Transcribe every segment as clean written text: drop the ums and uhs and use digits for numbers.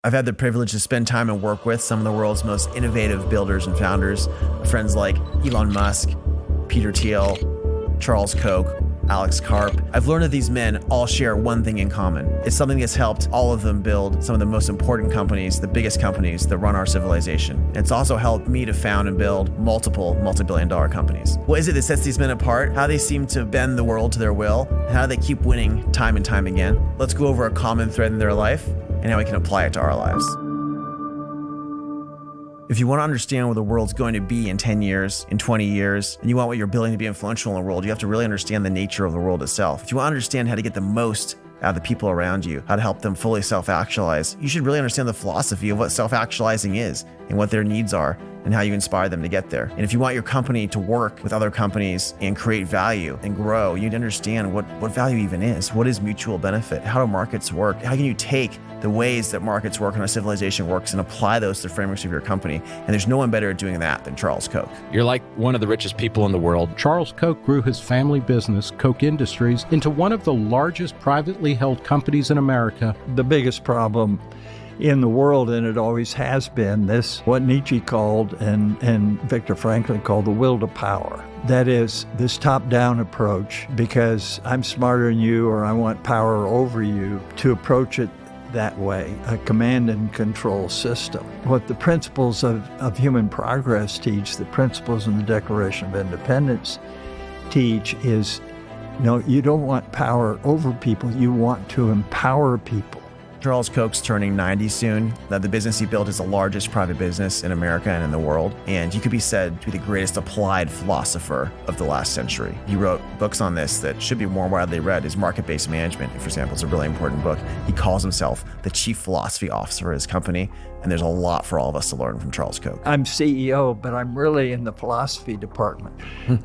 I've had the privilege to spend time and work with some of the world's most innovative builders and founders, friends like Elon Musk, Peter Thiel, Charles Koch, Alex Karp. I've learned that these men all share one thing in common. It's something that's helped all of them build some of the most important companies, the biggest companies that run our civilization. It's also helped me to found and build multiple multi-billion-dollar companies. What is it that sets these men apart? How they seem to bend the world to their will? And how they keep winning time and time again? Let's go over a common thread in their life and how we can apply it to our lives. If you want to understand where the world's going to be in 10 years, in 20 years, and you want what you're building to be influential in the world, you have to really understand the nature of the world itself. If you want to understand how to get the most out of the people around you, how to help them fully self-actualize, you should really understand the philosophy of what self-actualizing is and what their needs are and how you inspire them to get there. And if you want your company to work with other companies and create value and grow, you need to understand what value even is. What is mutual benefit? How do markets work? How can you take the ways that markets work and how civilization works and apply those to the frameworks of your company? And there's no one better at doing that than Charles Koch. You're like one of the richest people in the world. Charles Koch grew his family business, Koch Industries, into one of the largest privately held companies in America. The biggest problem in the world, and it always has been, this, what Nietzsche called and Viktor Frankl called the will to power. That is, this top-down approach, because I'm smarter than you or I want power over you, to approach it that way, a command and control system. What the principles of human progress teach, the principles in the Declaration of Independence teach is, no, you don't want power over people, you want to empower people. Charles Koch's turning 90 soon. The business he built is the largest private business in America and in the world. And he could be said to be the greatest applied philosopher of the last century. He wrote books on this that should be more widely read. His Market-Based Management, for example, is a really important book. He calls himself the chief philosophy officer of his company. And there's a lot for all of us to learn from Charles Koch. I'm CEO, but I'm really in the philosophy department,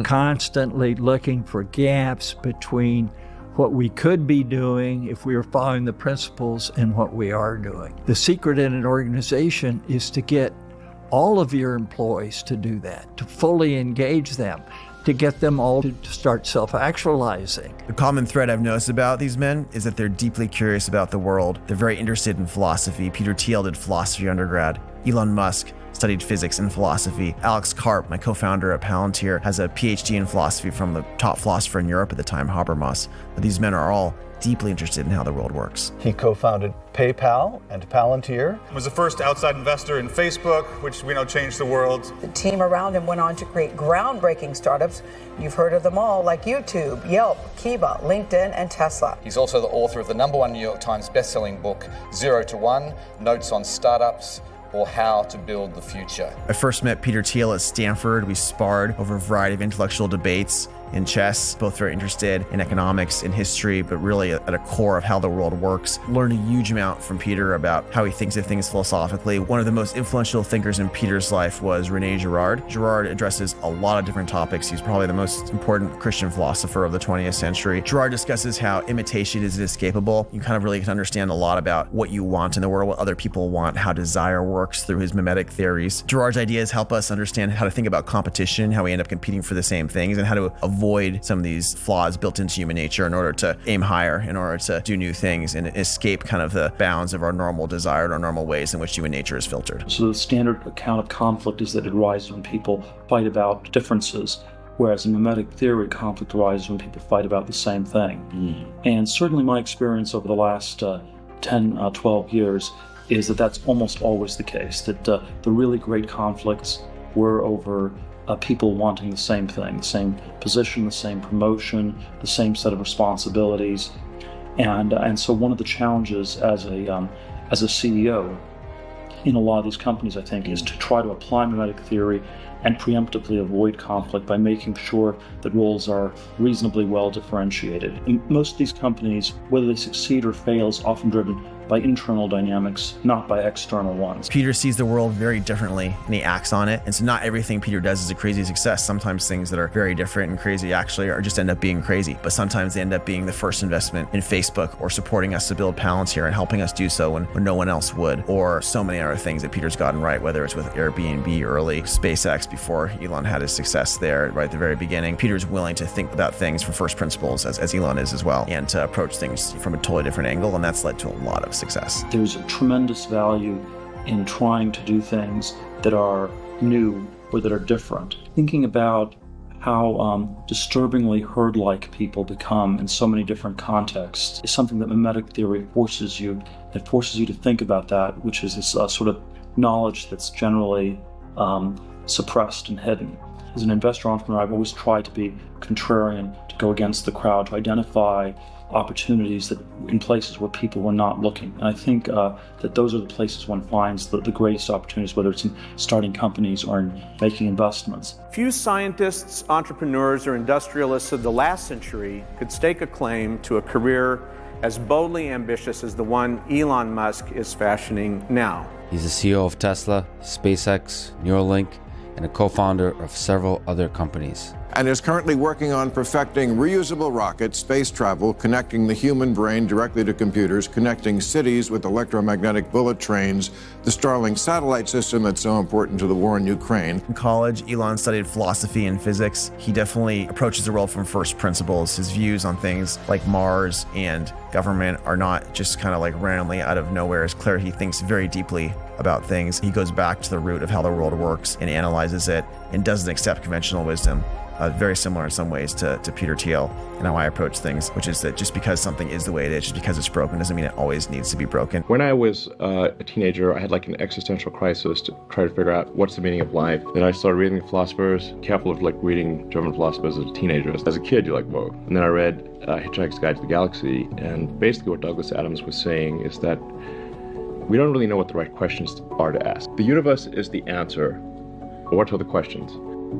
constantly looking for gaps between what we could be doing if we were following the principles and what we are doing. The secret in an organization is to get all of your employees to do that, to fully engage them, to get them all to start self-actualizing. The common thread I've noticed about these men is that they're deeply curious about the world. They're very interested in philosophy. Peter Thiel did philosophy undergrad. Elon Musk studied physics and philosophy. Alex Karp, my co-founder at Palantir, has a PhD in philosophy from the top philosopher in Europe at the time, Habermas. But these men are all deeply interested in how the world works. He co-founded PayPal and Palantir. Was the first outside investor in Facebook, which we know changed the world. The team around him went on to create groundbreaking startups. You've heard of them all, like YouTube, Yelp, Kiva, LinkedIn, and Tesla. He's also the author of the #1 New York Times bestselling book, 0 to 1, Notes on Startups, or How to Build the Future. I first met Peter Thiel at Stanford. We sparred over a variety of intellectual debates in chess, both very interested in economics and history, but really at a core of how the world works. Learned a huge amount from Peter about how he thinks of things philosophically. One of the most influential thinkers in Peter's life was René Girard. Girard addresses a lot of different topics. He's probably the most important Christian philosopher of the 20th century. Girard discusses how imitation is inescapable. You kind of really can understand a lot about what you want in the world, what other people want, how desire works through his mimetic theories. Girard's ideas help us understand how to think about competition, how we end up competing for the same things, and how to avoid some of these flaws built into human nature in order to aim higher, in order to do new things and escape kind of the bounds of our normal desire, our normal ways in which human nature is filtered. So the standard account of conflict is that it arises when people fight about differences, whereas in mimetic theory, conflict arises when people fight about the same thing. And certainly my experience over the last 10, 12 years is that that's almost always the case, that the really great conflicts were over people wanting the same thing, the same position, the same promotion, the same set of responsibilities. And so one of the challenges as a CEO in a lot of these companies, I think, is to try to apply mimetic theory and preemptively avoid conflict by making sure that roles are reasonably well differentiated. In most of these companies, whether they succeed or fail, is often driven by internal dynamics, not by external ones. Peter sees the world very differently and he acts on it. And so not everything Peter does is a crazy success. Sometimes things that are very different and crazy actually are just end up being crazy. But sometimes they end up being the first investment in Facebook or supporting us to build Palantir and helping us do so when no one else would. Or so many other things that Peter's gotten right, whether it's with Airbnb early, SpaceX before Elon had his success there right at the very beginning. Peter's willing to think about things from first principles as Elon is as well, and to approach things from a totally different angle. And that's led to a lot of of success. There's a tremendous value in trying to do things that are new or that are different. Thinking about how disturbingly herd-like people become in so many different contexts is something that mimetic theory forces you. It forces you to think about that, which is this sort of knowledge that's generally suppressed and hidden. As an investor entrepreneur, I've always tried to be contrarian, to go against the crowd, to identify opportunities that in places where people were not looking. And I think that those are the places one finds the greatest opportunities, whether it's in starting companies or in making investments. Few scientists, entrepreneurs, or industrialists of the last century could stake a claim to a career as boldly ambitious as the one Elon Musk is fashioning now. He's the CEO of Tesla, SpaceX, Neuralink, and a co-founder of several other companies. And is currently working on perfecting reusable rockets, space travel, connecting the human brain directly to computers, connecting cities with electromagnetic bullet trains, the Starlink satellite system that's so important to the war in Ukraine. In college, Elon studied philosophy and physics. He definitely approaches the world from first principles. His views on things like Mars and government are not just kind of like randomly out of nowhere. It's clear he thinks very deeply about things. He goes back to the root of how the world works and analyzes it and doesn't accept conventional wisdom. Very similar in some ways to Peter Thiel and how I approach things, which is that just because something is the way it is, just because it's broken, doesn't mean it always needs to be broken. When I was a teenager, I had like an existential crisis to try to figure out what's the meaning of life. Then I started reading philosophers, careful of like reading German philosophers as a teenager. As a kid, you're like, whoa. And then I read Hitchhiker's Guide to the Galaxy, and basically what Douglas Adams was saying is that we don't really know what the right questions are to ask. The universe is the answer, but what are the questions?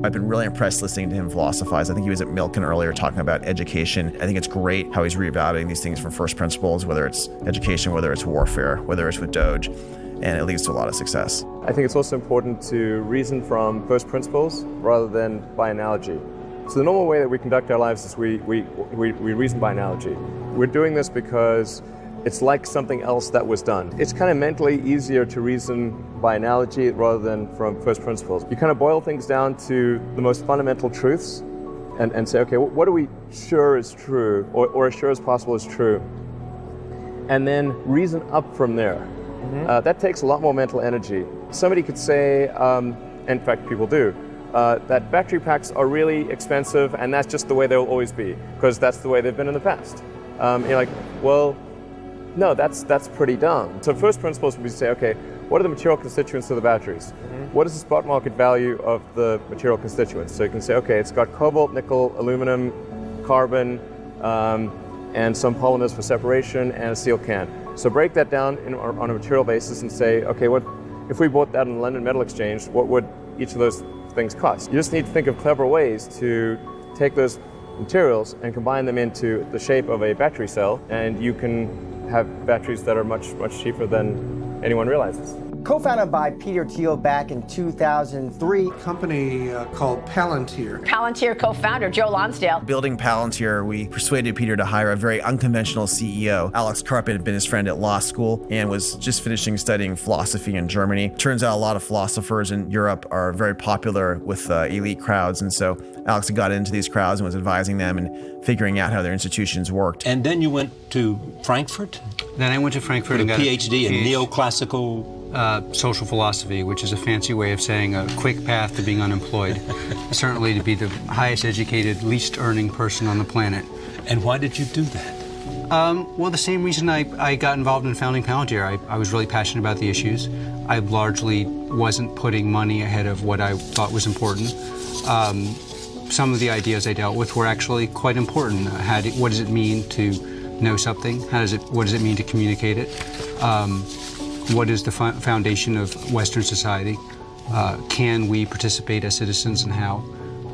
I've been really impressed listening to him philosophize. I think he was at Milken earlier talking about education. I think it's great how he's reevaluating these things from first principles, whether it's education, whether it's warfare, whether it's with Doge, and it leads to a lot of success. I think it's also important to reason from first principles rather than by analogy. So the normal way that we conduct our lives is we reason by analogy. We're doing this because it's like something else that was done. It's kind of mentally easier to reason by analogy rather than from first principles. You kind of boil things down to the most fundamental truths and say, okay, what are we sure is true or as sure as possible is true? And then reason up from there. That takes a lot more mental energy. Somebody could say, in fact people do, that battery packs are really expensive and that's just the way they'll always be because that's the way they've been in the past. You're like, well, no, that's pretty dumb. So first principles would be to say, okay, what are the material constituents of the batteries? What is the spot market value of the material constituents? So you can say, okay, it's got cobalt, nickel, aluminum, carbon, and some polymers for separation, and a steel can. So break that down on a material basis and say, okay, what if we bought that in the London Metal Exchange, what would each of those things cost? You just need to think of clever ways to take those materials and combine them into the shape of a battery cell, and you can have batteries that are much cheaper than anyone realizes. Co-founded by Peter Thiel back in 2003. A company called Palantir. Palantir co-founder Joe Lonsdale. Building Palantir, we persuaded Peter to hire a very unconventional CEO. Alex Karp had been his friend at law school and was just finishing studying philosophy in Germany. Turns out a lot of philosophers in Europe are very popular with elite crowds, and so Alex got into these crowds and was advising them and figuring out how their institutions worked. And then you went to Frankfurt? Then I went to Frankfurt and got a PhD in neoclassical social philosophy, which is a fancy way of saying a quick path to being unemployed. Certainly to be the highest educated, least earning person on the planet. And why did you do that? Well, the same reason I got involved in founding Palantir. I was really passionate about the issues. I largely wasn't putting money ahead of what I thought was important. Some of the ideas I dealt with were actually quite important. What does it mean to know something? What does it mean to communicate it? What is the foundation of Western society? Can we participate as citizens, and how?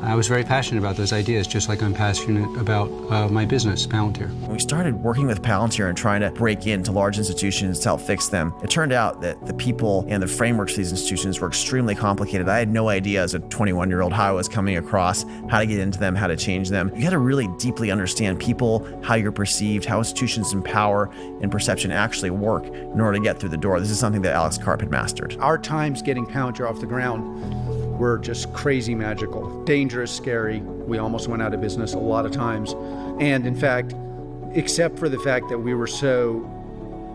I was very passionate about those ideas, just like I'm passionate about my business, Palantir. When we started working with Palantir and trying to break into large institutions to help fix them, it turned out that the people and the frameworks of these institutions were extremely complicated. I had no idea as a 21-year-old how I was coming across, how to get into them, how to change them. You had to really deeply understand people, how you're perceived, how institutions in power and perception actually work in order to get through the door. This is something that Alex Karp had mastered. Our times getting Palantir off the ground were just crazy magical, dangerous, scary. We almost went out of business a lot of times. And in fact, except for the fact that we were so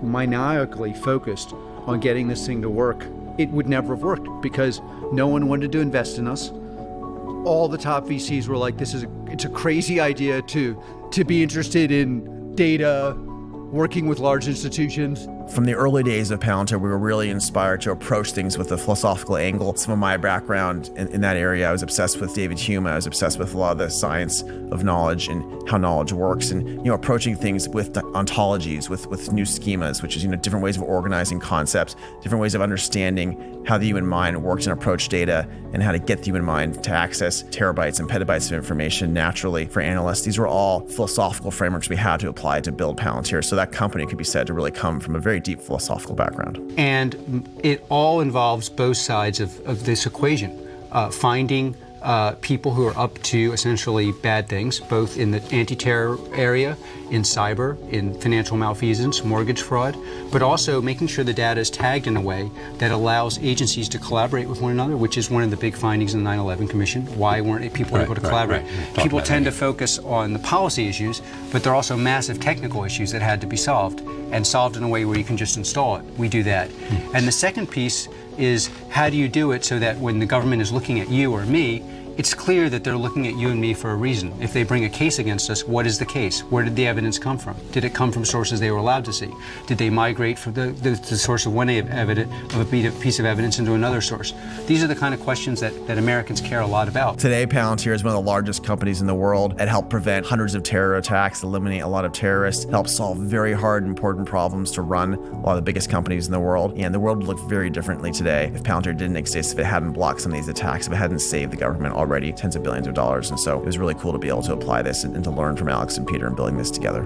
maniacally focused on getting this thing to work, it would never have worked because no one wanted to invest in us. All the top VCs were like, it's a crazy idea to be interested in data, working with large institutions. From the early days of Palantir, we were really inspired to approach things with a philosophical angle. Some of my background in that area, I was obsessed with David Hume. I was obsessed with a lot of the science of knowledge and how knowledge works, and approaching things with ontologies, with new schemas, which is different ways of organizing concepts, different ways of understanding how the human mind works and approach data, and how to get the human mind to access terabytes and petabytes of information naturally for analysts. These were all philosophical frameworks we had to apply to build Palantir. So that company could be said to really come from a very deep philosophical background. And it all involves both sides of this equation. Finding people who are up to essentially bad things, both in the anti-terror area, in cyber, in financial malfeasance, mortgage fraud, but also making sure the data is tagged in a way that allows agencies to collaborate with one another, which is one of the big findings in the 9/11 Commission. Why weren't people able to collaborate? People tend to focus on the policy issues, but there are also massive technical issues that had to be solved, and solved in a way where you can just install it. We do that. And the second piece is, how do you do it so that when the government is looking at you or me, it's clear that they're looking at you and me for a reason. If they bring a case against us, what is the case? Where did the evidence come from? Did it come from sources they were allowed to see? Did they migrate from the source of one piece of evidence into another source? These are the kind of questions that Americans care a lot about. Today, Palantir is one of the largest companies in the world. It helped prevent hundreds of terror attacks, eliminate a lot of terrorists, help solve very hard, important problems to run a lot of the biggest companies in the world. And the world would look very differently today if Palantir didn't exist, if it hadn't blocked some of these attacks, if it hadn't saved the government already tens of billions of dollars. And so it was really cool to be able to apply this and to learn from Alex and Peter in building this together.